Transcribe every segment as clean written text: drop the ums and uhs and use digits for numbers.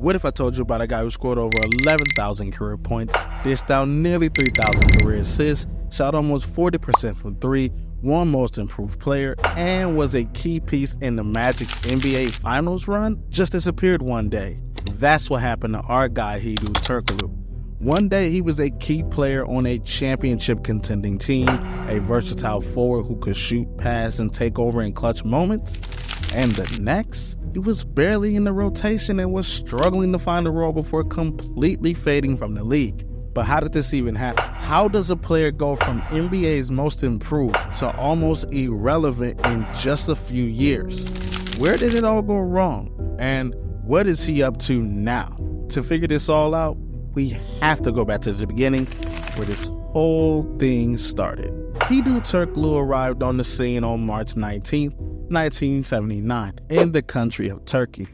What if I told you about a guy who scored over 11,000 career points, dished out nearly 3,000 career assists, shot almost 40% from three, won Most Improved Player, and was a key piece in the Magic's NBA Finals run? Just disappeared one day. That's what happened to our guy Hedo Turkoglu. One day he was a key player on a championship contending team, a versatile forward who could shoot, pass, and take over in clutch moments. And the next, he was barely in the rotation and was struggling to find a role before completely fading from the league. But how did this even happen? How does a player go from NBA's Most Improved to almost irrelevant in just a few years? Where did it all go wrong? And what is he up to now? To figure this all out, we have to go back to the beginning where this whole thing started. Hedo Turkoglu arrived on the scene on March 19, 1979, in the country of Turkey.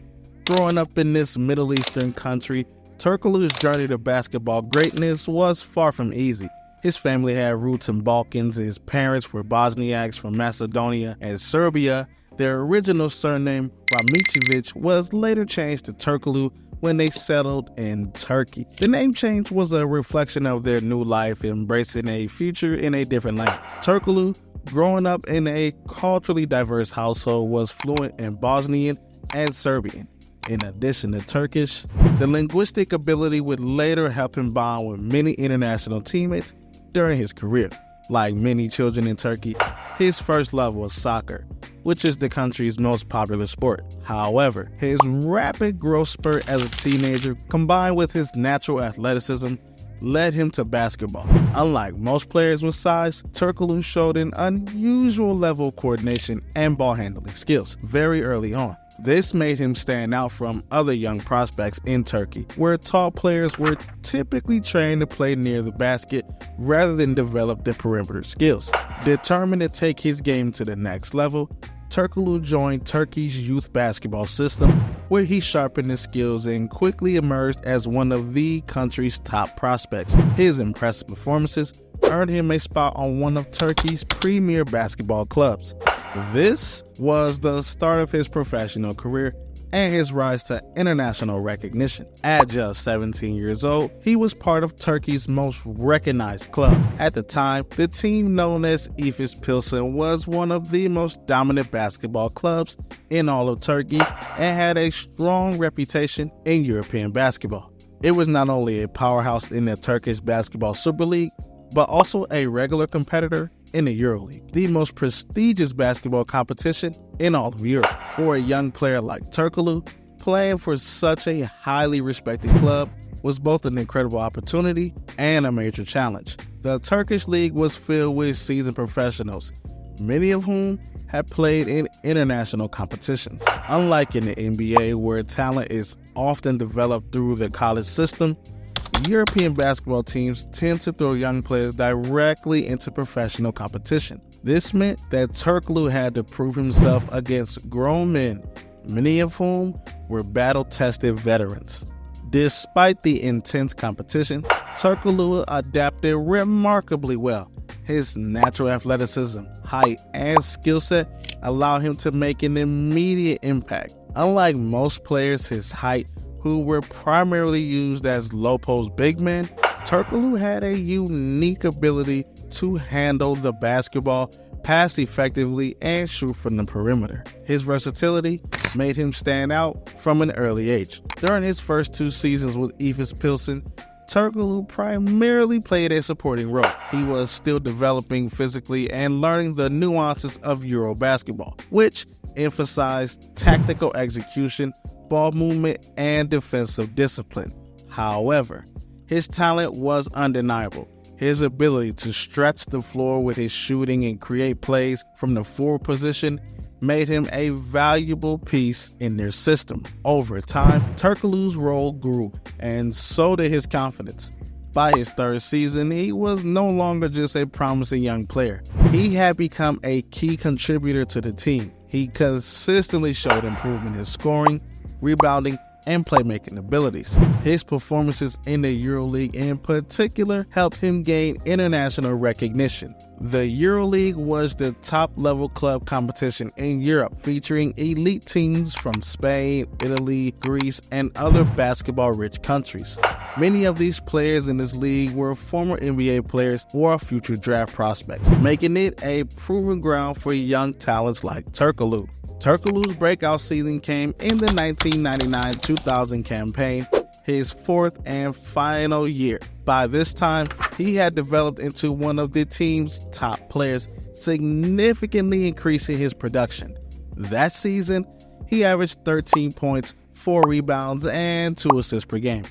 Growing up in this Middle Eastern country, Turkoglu's journey to basketball greatness was far from easy. His family had roots in Balkans. His parents were Bosniaks from Macedonia and Serbia. Their original surname, Ramicevic, was later changed to Turkoglu when they settled in Turkey. The name change was a reflection of their new life, embracing a future in a different land. Turkoglu, growing up in a culturally diverse household, was fluent in Bosnian and Serbian. In addition to Turkish, the linguistic ability would later help him bond with many international teammates during his career. Like many children in Turkey, his first love was soccer, which is the country's most popular sport. However, his rapid growth spurt as a teenager, combined with his natural athleticism, led him to basketball. Unlike most players with size, Turkoglu showed an unusual level of coordination and ball handling skills very early on. This made him stand out from other young prospects in Turkey, where tall players were typically trained to play near the basket rather than develop the perimeter skills. Determined to take his game to the next level, Turkoglu joined Turkey's youth basketball system, where he sharpened his skills and quickly emerged as one of the country's top prospects. His impressive performances earned him a spot on one of Turkey's premier basketball clubs. This was the start of his professional career and his rise to international recognition. At just 17 years old, he was part of Turkey's most recognized club. At the time, the team known as Efes Pilsen was one of the most dominant basketball clubs in all of Turkey and had a strong reputation in European basketball. It was not only a powerhouse in the Turkish Basketball Super League, but also a regular competitor in the EuroLeague, the most prestigious basketball competition in all of Europe. For a young player like Turkoglu, playing for such a highly respected club was both an incredible opportunity and a major challenge. The Turkish league was filled with seasoned professionals, many of whom had played in international competitions. Unlike in the NBA, where talent is often developed through the college system, European basketball teams tend to throw young players directly into professional competition. This meant that Turkoglu had to prove himself against grown men, many of whom were battle-tested veterans. Despite the intense competition, Turkoglu adapted remarkably well. His natural athleticism, height, and skill set allowed him to make an immediate impact. Unlike most players his height, who were primarily used as low-post big men, Turkoglu had a unique ability to handle the basketball, pass effectively, and shoot from the perimeter. His versatility made him stand out from an early age. During his first 2 seasons with Efes Pilsen, Turkoglu primarily played a supporting role. He was still developing physically and learning the nuances of Euro basketball, which emphasized tactical execution, ball movement, and defensive discipline. However, his talent was undeniable. His ability to stretch the floor with his shooting and create plays from the forward position made him a valuable piece in their system. Over time, Turkoglu's role grew, and so did his confidence. By his 3rd season, he was no longer just a promising young player. He had become a key contributor to the team. He consistently showed improvement in scoring, rebounding, and playmaking abilities. His performances in the EuroLeague in particular helped him gain international recognition. The EuroLeague was the top-level club competition in Europe, featuring elite teams from Spain, Italy, Greece, and other basketball-rich countries. Many of these players in this league were former NBA players or future draft prospects, making it a proven ground for young talents like Turkoglu. Turkoglu's breakout season came in the 1999-2000 campaign, his fourth and final year. By this time, he had developed into one of the team's top players, significantly increasing his production. That season, he averaged 13 points, 4 rebounds, and 2 assists per game,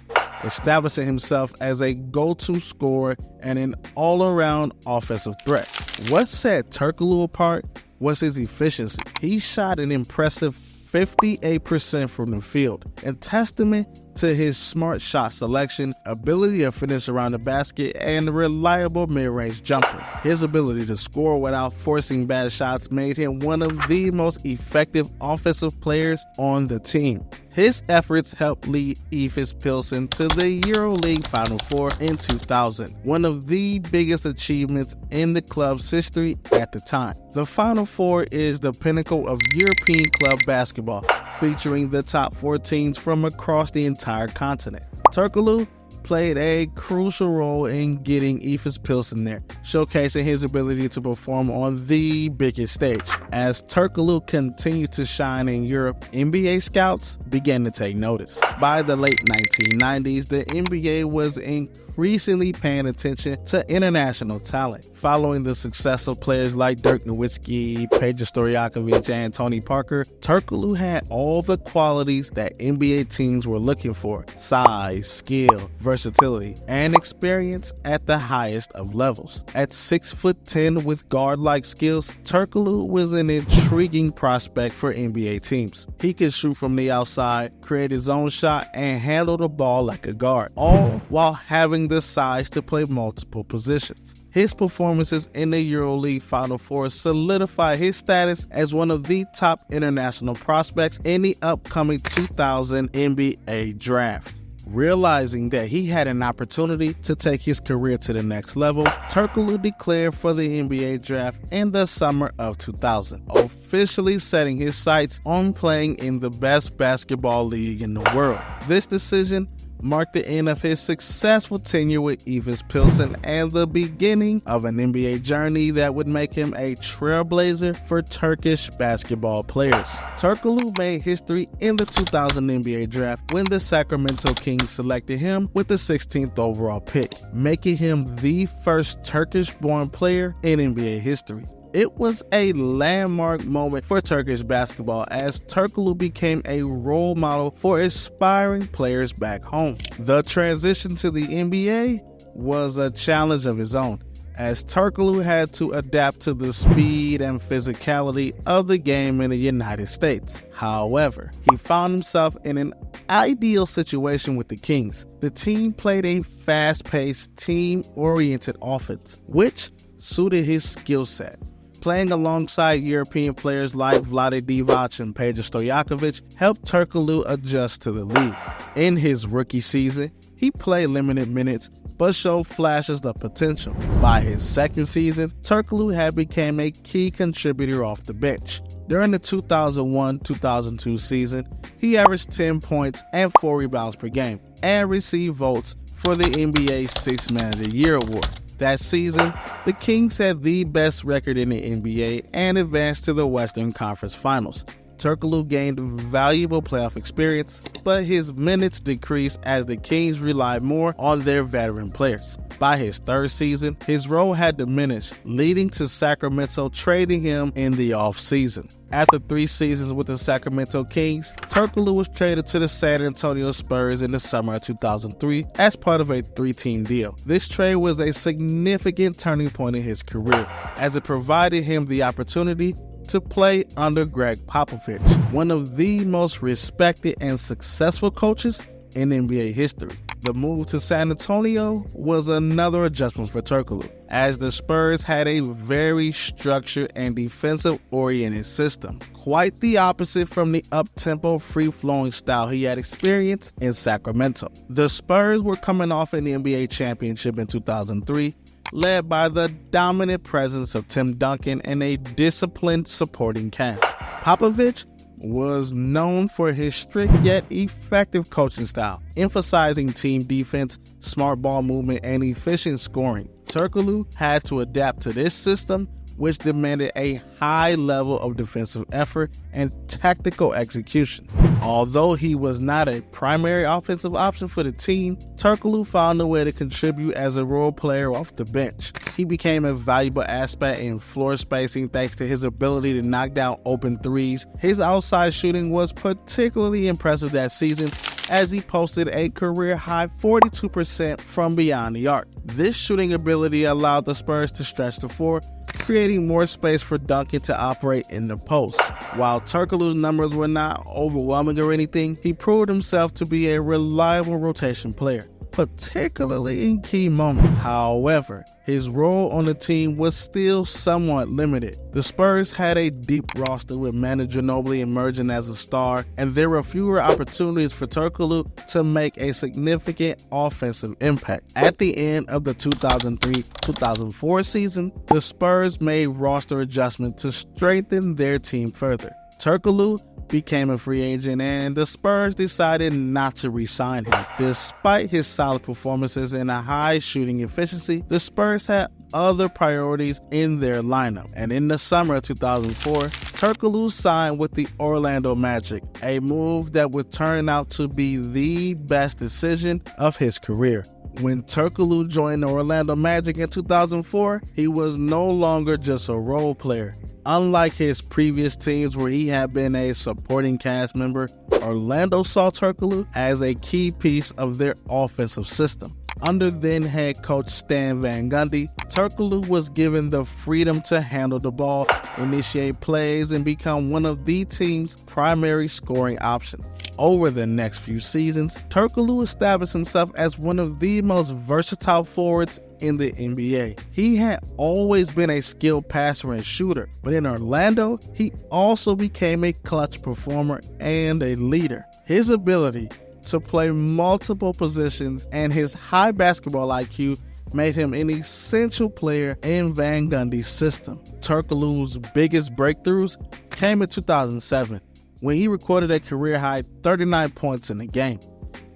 establishing himself as a go-to scorer and an all-around offensive threat. What set Turkoglu apart was his efficiency. He shot an impressive 58% from the field, a testament to his smart shot selection, ability to finish around the basket, and reliable mid-range jumper. His ability to score without forcing bad shots made him one of the most effective offensive players on the team. His efforts helped lead Efes Pilsen to the EuroLeague Final Four in 2000, one of the biggest achievements in the club's history at the time. The Final Four is the pinnacle of European club basketball, featuring the top 4 teams from across the entire continent. Turkoglu played a crucial role in getting Efes Pilsen there, showcasing his ability to perform on the biggest stage. As Turkoglu continued to shine in Europe, NBA scouts began to take notice. By the late 1990s, the NBA was increasingly paying attention to international talent. Following the success of players like Dirk Nowitzki, Peja Stojakovic, and Tony Parker, Turkoglu had all the qualities that NBA teams were looking for: size, skill, versatility, and experience at the highest of levels. At 6'10" with guard-like skills, Turkoglu was an intriguing prospect for NBA teams. He could shoot from the outside, create his own shot, and handle the ball like a guard, all while having the size to play multiple positions. His performances in the EuroLeague Final Four solidify his status as one of the top international prospects in the upcoming 2000 NBA Draft. Realizing that he had an opportunity to take his career to the next level, Turkoglu declared for the NBA Draft in the summer of 2000, officially setting his sights on playing in the best basketball league in the world. This decision marked the end of his successful tenure with Efes Pilsen and the beginning of an NBA journey that would make him a trailblazer for Turkish basketball players. Turkoglu made history in the 2000 NBA Draft when the Sacramento Kings selected him with the 16th overall pick, making him the first Turkish-born player in NBA history. It was a landmark moment for Turkish basketball as Turkoglu became a role model for aspiring players back home. The transition to the NBA was a challenge of his own, as Turkoglu had to adapt to the speed and physicality of the game in the United States. However, he found himself in an ideal situation with the Kings. The team played a fast-paced, team-oriented offense, which suited his skill set. Playing alongside European players like Vlade Divac and Peja Stojakovic helped Turkoglu adjust to the league. In his rookie season, he played limited minutes but showed flashes of potential. By his second season, Turkoglu had become a key contributor off the bench. During the 2001-2002 season, he averaged 10 points and 4 rebounds per game and received votes for the NBA Sixth Man of the Year award. That season, the Kings had the best record in the NBA and advanced to the Western Conference Finals. Turkoglu gained valuable playoff experience, but his minutes decreased as the Kings relied more on their veteran players. By his third season, his role had diminished, leading to Sacramento trading him in the offseason. After 3 seasons with the Sacramento Kings, Turkoglu was traded to the San Antonio Spurs in the summer of 2003 as part of a 3-team deal. This trade was a significant turning point in his career, as it provided him the opportunity to play under Greg Popovich, one of the most respected and successful coaches in NBA history. The move to San Antonio was another adjustment for Turkoglu, as the Spurs had a very structured and defensive-oriented system, quite the opposite from the up-tempo, free-flowing style he had experienced in Sacramento. The Spurs were coming off an NBA championship in 2003 led by the dominant presence of Tim Duncan and a disciplined supporting cast. Popovich was known for his strict yet effective coaching style, emphasizing team defense, smart ball movement, and efficient scoring. Turkoglu had to adapt to this system, which demanded a high level of defensive effort and tactical execution. Although he was not a primary offensive option for the team, Turkoglu found a way to contribute as a role player off the bench. He became a valuable aspect in floor spacing thanks to his ability to knock down open threes. His outside shooting was particularly impressive that season, as he posted a career-high 42% from beyond the arc. This shooting ability allowed the Spurs to stretch the floor, creating more space for Duncan to operate in the post. While Turkoglu's numbers were not overwhelming or anything, he proved himself to be a reliable rotation player, particularly in key moments. However, his role on the team was still somewhat limited. The Spurs had a deep roster with Manu Ginobili emerging as a star, and there were fewer opportunities for Turkoglu to make a significant offensive impact. At the end of the 2003-2004 season, the Spurs made roster adjustments to strengthen their team further. Turkoglu became a free agent, and the Spurs decided not to re-sign him. Despite his solid performances and a high shooting efficiency, the Spurs had other priorities in their lineup. And in the summer of 2004, Turkoglu signed with the Orlando Magic, a move that would turn out to be the best decision of his career. When Turkoglu joined the Orlando Magic in 2004, he was no longer just a role player. Unlike his previous teams where he had been a supporting cast member, Orlando saw Turkoglu as a key piece of their offensive system. Under then head coach Stan Van Gundy, Turkoglu was given the freedom to handle the ball, initiate plays, and become one of the team's primary scoring options. Over the next few seasons, Turkoglu established himself as one of the most versatile forwards in the NBA. He had always been a skilled passer and shooter, but in Orlando, he also became a clutch performer and a leader. His ability to play multiple positions and his high basketball IQ made him an essential player in Van Gundy's system. Turkoglu's biggest breakthroughs came in 2007, when he recorded a career-high 39 points in the game.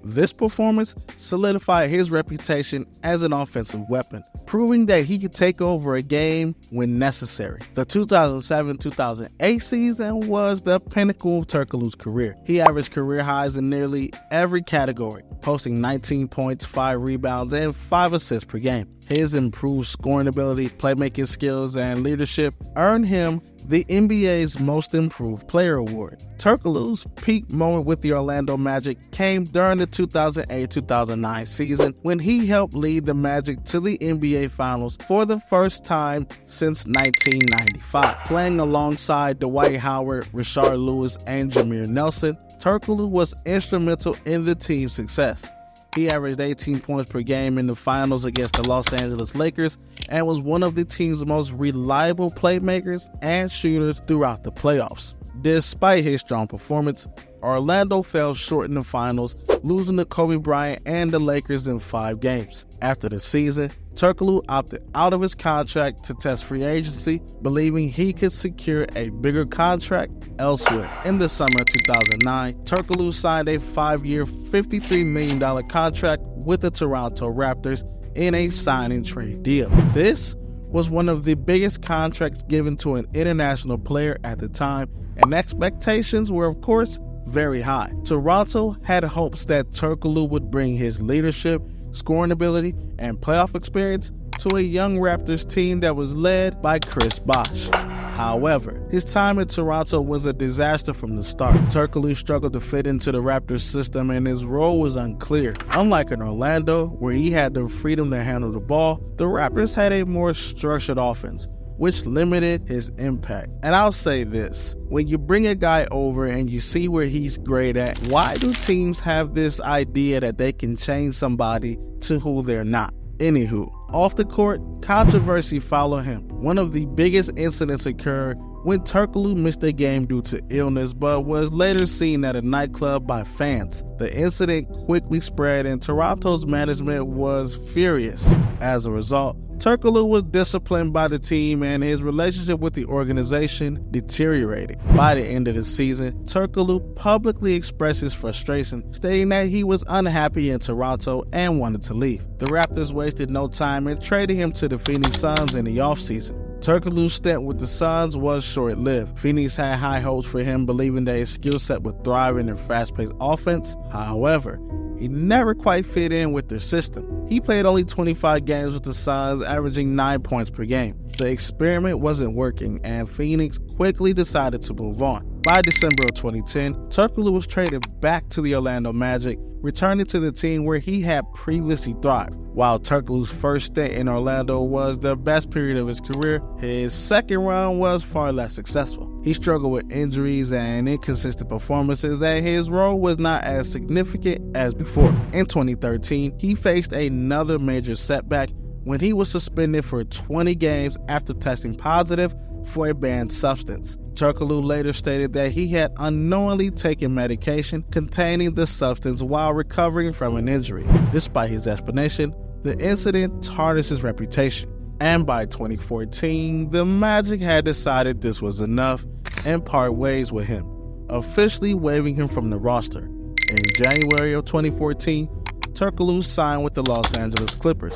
This performance solidified his reputation as an offensive weapon, proving that he could take over a game when necessary. The 2007-2008 season was the pinnacle of Turkoglu's career. He averaged career highs in nearly every category, posting 19 points, 5 rebounds, and 5 assists per game. His improved scoring ability, playmaking skills, and leadership earned him the NBA's Most Improved Player award. Turkoglu's peak moment with the Orlando Magic came during the 2008-2009 season, when he helped lead the Magic to the NBA Finals for the first time since 1995. Playing alongside Dwight Howard, Rashard Lewis, and Jameer Nelson, Turkoglu was instrumental in the team's success. He averaged 18 points per game in the finals against the Los Angeles Lakers and was one of the team's most reliable playmakers and shooters throughout the playoffs. Despite his strong performance, Orlando fell short in the finals, losing to Kobe Bryant and the Lakers in 5 games. After the season, Turkoglu opted out of his contract to test free agency, believing he could secure a bigger contract elsewhere. In the summer of 2009, Turkoglu signed a 5-year, $53 million contract with the Toronto Raptors in a sign-and-trade deal. This was one of the biggest contracts given to an international player at the time, and expectations were, of course, very high. Toronto had hopes that Turkoglu would bring his leadership, scoring ability, and playoff experience to a young Raptors team that was led by Chris Bosh. However, his time in Toronto was a disaster from the start. Turkoglu struggled to fit into the Raptors system, and his role was unclear. Unlike in Orlando, where he had the freedom to handle the ball, the Raptors had a more structured offense, which limited his impact. And I'll say this, when you bring a guy over and you see where he's great at, why do teams have this idea that they can change somebody to who they're not? Anywho, off the court, controversy followed him. One of the biggest incidents occurred when Turkoglu missed a game due to illness, but was later seen at a nightclub by fans. The incident quickly spread and Toronto's management was furious. As a result, Turkoglu was disciplined by the team and his relationship with the organization deteriorated. By the end of the season, Turkoglu publicly expressed his frustration, stating that he was unhappy in Toronto and wanted to leave. The Raptors wasted no time in trading him to the Phoenix Suns in the offseason. Turkoglu's stint with the Suns was short-lived. Phoenix had high hopes for him, believing that his skill set would thrive in their fast-paced offense. However, he never quite fit in with their system. He played only 25 games with the Suns, averaging 9 points per game. The experiment wasn't working, and Phoenix quickly decided to move on. By December of 2010, Turkoglu was traded back to the Orlando Magic, returning to the team where he had previously thrived. While Turkoglu's first stint in Orlando was the best period of his career, his second run was far less successful. He struggled with injuries and inconsistent performances, and his role was not as significant as before. In 2013, he faced another major setback when he was suspended for 20 games after testing positive for a banned substance. Turkoglu later stated that he had unknowingly taken medication containing the substance while recovering from an injury. Despite his explanation, the incident tarnished his reputation. And by 2014, the Magic had decided this was enough and part ways with him, officially waiving him from the roster. In January of 2014, Turkoglu signed with the Los Angeles Clippers.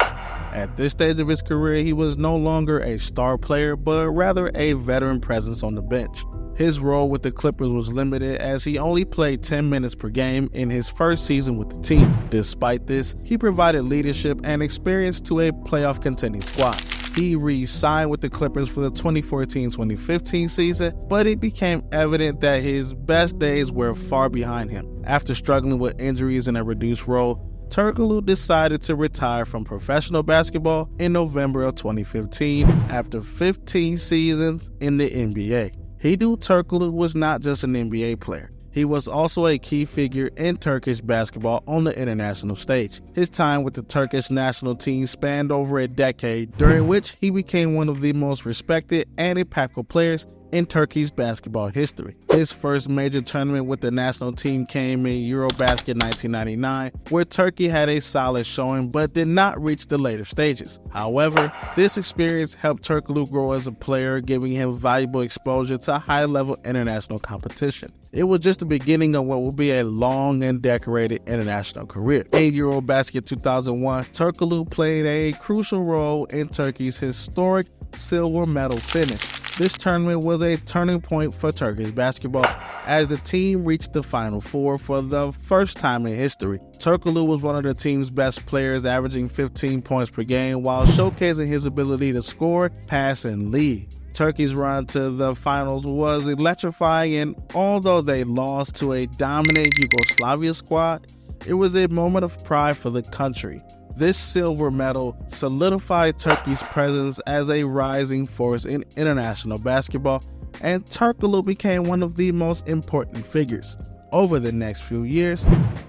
At this stage of his career, he was no longer a star player, but rather a veteran presence on the bench. His role with the Clippers was limited as he only played 10 minutes per game in his first season with the team. Despite this, he provided leadership and experience to a playoff contending squad. He re-signed with the Clippers for the 2014-2015 season, but it became evident that his best days were far behind him. After struggling with injuries and a reduced role, Turkoglu decided to retire from professional basketball in November of 2015 after 15 seasons in the NBA. Hedo Turkoglu was not just an NBA player. He was also a key figure in Turkish basketball on the international stage. His time with the Turkish national team spanned over a decade, during which he became one of the most respected and impactful players in Turkey's basketball history. His first major tournament with the national team came in Eurobasket 1999, where Turkey had a solid showing but did not reach the later stages. However, this experience helped Turkoglu grow as a player, giving him valuable exposure to high-level international competition. It was just the beginning of what will be a long and decorated international career. In Eurobasket 2001, Turkoglu played a crucial role in Turkey's historic silver medal finish. This tournament was a turning point for Turkish basketball as the team reached the Final Four for the first time in history. Turkoglu was one of the team's best players, averaging 15 points per game while showcasing his ability to score, pass, and lead. Turkey's run to the finals was electrifying, and although they lost to a dominant Yugoslavia squad, it was a moment of pride for the country. This silver medal solidified Turkey's presence as a rising force in international basketball, and Turkoglu became one of the most important figures. Over the next few years,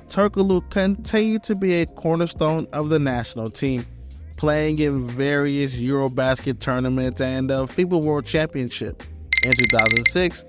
Turkoglu continued to be a cornerstone of the national team, playing in various Eurobasket tournaments and the FIBA World Championship. In 2006,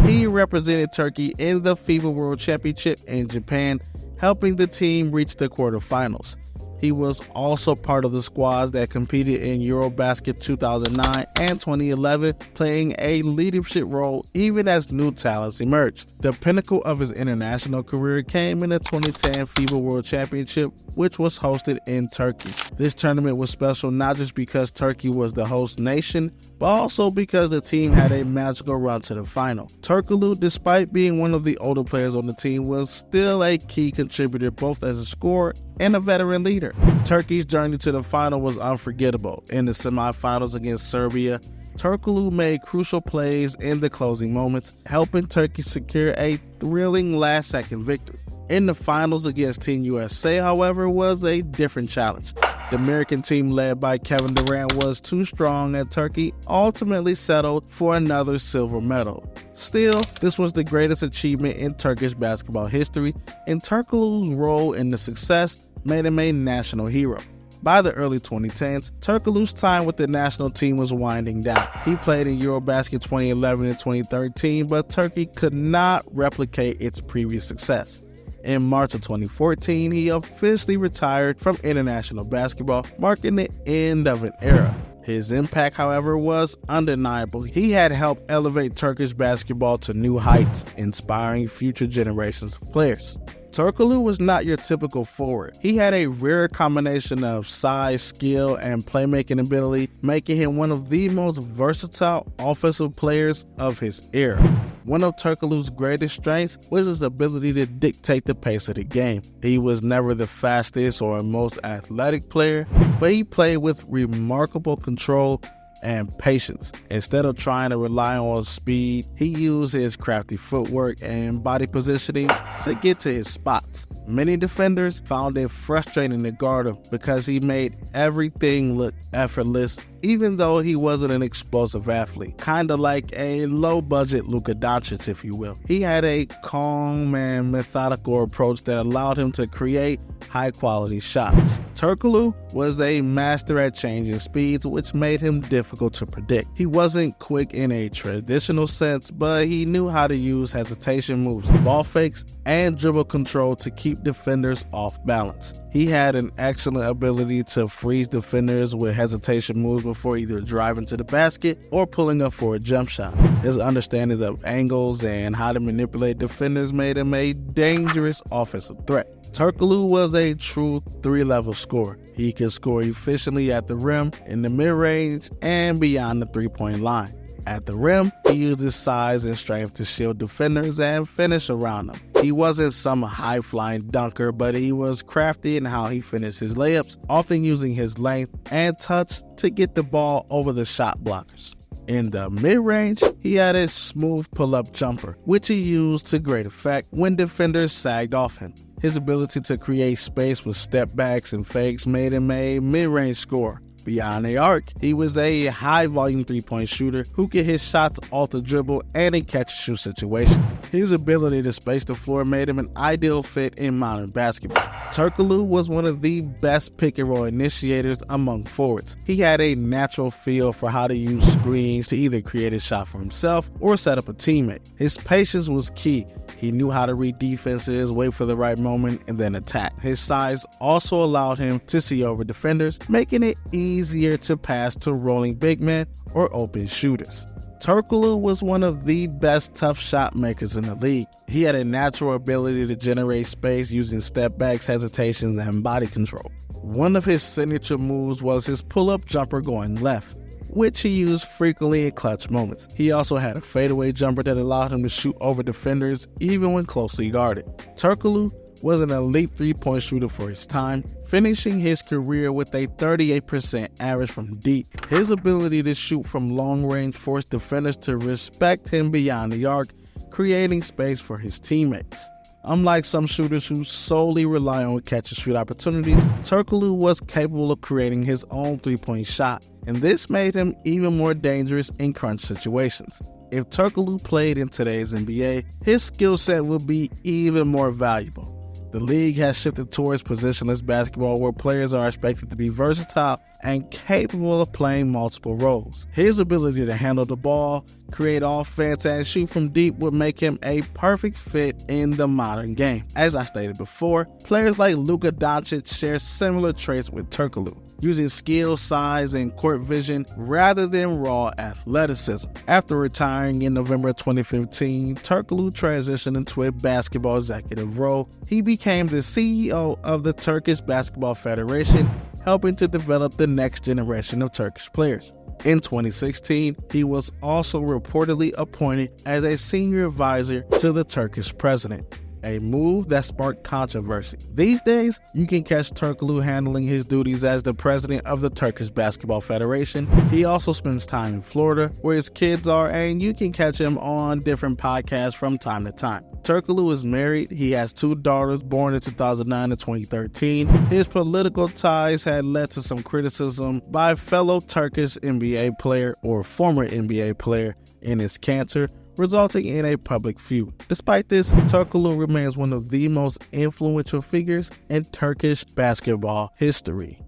he represented Turkey in the FIBA World Championship in Japan, helping the team reach the quarterfinals. He was also part of the squads that competed in Eurobasket 2009 and 2011, playing a leadership role even as new talents emerged. The pinnacle of his international career came in the 2010 FIBA World Championship, which was hosted in Turkey. This tournament was special not just because Turkey was the host nation, but also because the team had a magical run to the final. Turkoglu, despite being one of the older players on the team, was still a key contributor both as a scorer and a veteran leader. Turkey's journey to the final was unforgettable. In the semifinals against Serbia, Turkoglu made crucial plays in the closing moments, helping Turkey secure a thrilling last-second victory. In the finals against Team USA, however, was a different challenge. The American team led by Kevin Durant was too strong, and Turkey ultimately settled for another silver medal. Still, this was the greatest achievement in Turkish basketball history, and Turkoglu's role in the success made him a national hero. By the early 2010s, Turkoglu's time with the national team was winding down. He played in Eurobasket 2011 and 2013, but Turkey could not replicate its previous success. In March of 2014, he officially retired from international basketball, marking the end of an era. His impact, however, was undeniable. He had helped elevate Turkish basketball to new heights, inspiring future generations of players. Turkoglu was not your typical forward. He had a rare combination of size, skill, and playmaking ability, making him one of the most versatile offensive players of his era. One of Turkoglu's greatest strengths was his ability to dictate the pace of the game. He was never the fastest or most athletic player, but he played with remarkable control and patience. Instead of trying to rely on speed, he used his crafty footwork and body positioning to get to his spots. Many defenders found it frustrating to guard him because he made everything look effortless, even though he wasn't an explosive athlete. Kinda like a low-budget Luka Doncic, if you will. He had a calm and methodical approach that allowed him to create high-quality shots. Turkoglu was a master at changing speeds, which made him difficult to predict. He wasn't quick in a traditional sense, but he knew how to use hesitation moves, ball fakes, and dribble control to keep defenders off balance. He had an excellent ability to freeze defenders with hesitation moves before either driving to the basket or pulling up for a jump shot. His understanding of angles and how to manipulate defenders made him a dangerous offensive threat. Turkoglu was a true three-level scorer. He could score efficiently at the rim, in the mid-range, and beyond the three-point line. At the rim, he used his size and strength to shield defenders and finish around them. He wasn't some high-flying dunker, but he was crafty in how he finished his layups, often using his length and touch to get the ball over the shot blockers. In the mid-range, he had a smooth pull-up jumper, which he used to great effect when defenders sagged off him. His ability to create space with step backs and fakes made him a mid-range scorer. Beyond the arc, he was a high-volume three-point shooter who could hit shots off the dribble and in catch-and-shoot situations. His ability to space the floor made him an ideal fit in modern basketball. Turkoglu was one of the best pick-and-roll initiators among forwards. He had a natural feel for how to use screens to either create a shot for himself or set up a teammate. His patience was key. He knew how to read defenses, wait for the right moment, and then attack. His size also allowed him to see over defenders, making it easier to pass to rolling big men or open shooters. Turkoglu was one of the best tough shot makers in the league. He had a natural ability to generate space using step backs, hesitations, and body control. One of his signature moves was his pull-up jumper going left, which he used frequently in clutch moments. He also had a fadeaway jumper that allowed him to shoot over defenders even when closely guarded. Turkoglu was an elite three-point shooter for his time, finishing his career with a 38% average from deep. His ability to shoot from long range forced defenders to respect him beyond the arc, creating space for his teammates. Unlike some shooters who solely rely on catch-and-shoot opportunities, Turkoglu was capable of creating his own three-point shot, and this made him even more dangerous in crunch situations. If Turkoglu played in today's NBA, his skill set would be even more valuable. The league has shifted towards positionless basketball where players are expected to be versatile and capable of playing multiple roles. His ability to handle the ball, create offense, and shoot from deep would make him a perfect fit in the modern game. As I stated before, players like Luka Doncic share similar traits with Turkoglu, using skill, size, and court vision rather than raw athleticism. After retiring in November 2015, Turkoglu transitioned into a basketball executive role. He became the CEO of the Turkish Basketball Federation, helping to develop the next generation of Turkish players. In 2016, he was also reportedly appointed as a senior advisor to the Turkish president, a move that sparked controversy. These days, you can catch Turkoglu handling his duties as the president of the Turkish Basketball Federation. He also spends time in Florida, where his kids are, and you can catch him on different podcasts from time to time. Turkoglu is married. He has two daughters born in 2009 and 2013. His political ties had led to some criticism by fellow Turkish NBA player or former NBA player in his cancer, resulting in a public feud. Despite this, Turkoglu remains one of the most influential figures in Turkish basketball history.